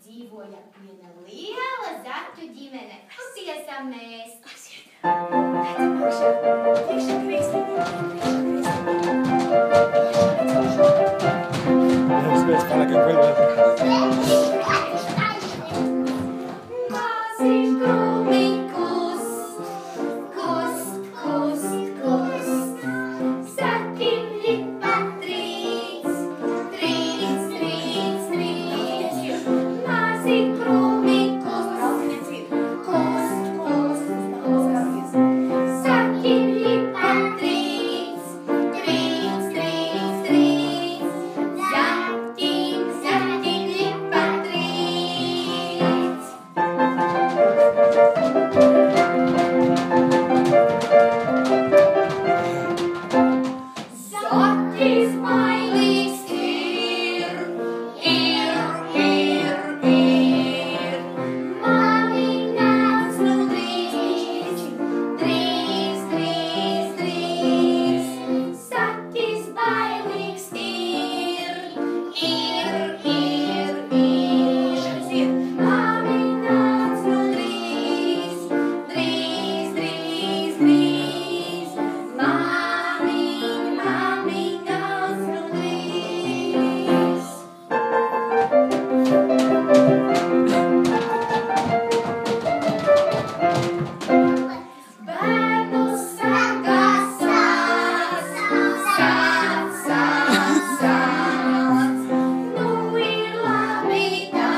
dzīvoja viena liela zaķu ģimene. Kas esam mēs? Maziņš krūmiņkus, kust, kust, kust. Zaķim lipa trīc, trīc, trīc, trīc. Maziņš krūmiņkus, kust, kust, kust. Zaķim lipa trīc, trīc, trīc, trīc. Zaķim lipa trīc. Zaķis bailīgs ir. Māmiņa nāc nu drīz, drīz, drīz, drīz. Zaķis bailīgs ir. Māmiņa nāc nu drīz, drīz, drīz, drīz. Māmiņa nāc nu drīz. Bērnu sagās sāc. Nu ir labi tā.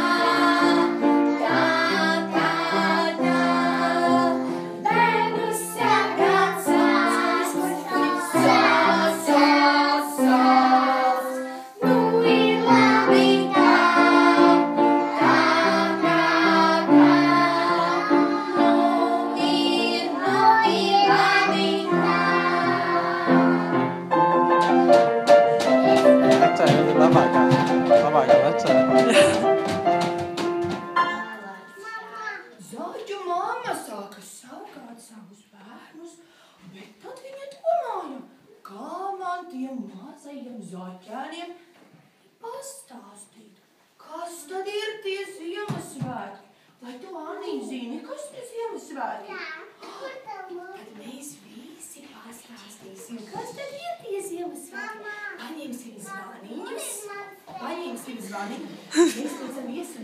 Bērnu sagās sāc. Nu ir labi tā. Zaķu mamma sāka saukāt savus bērnus, bet tad viņa domāja, kā man tiem mazajiem zaķēniem pastāstīt, kas tad ir tie Ziemassvētki. Vai tu, Anī, zini, kas ir Ziemassvētki? Tad mēs visi pastāstīsim, kas tad ir tie Ziemassvētki. Paņemsim zvaniņus, mēs līdzam iesim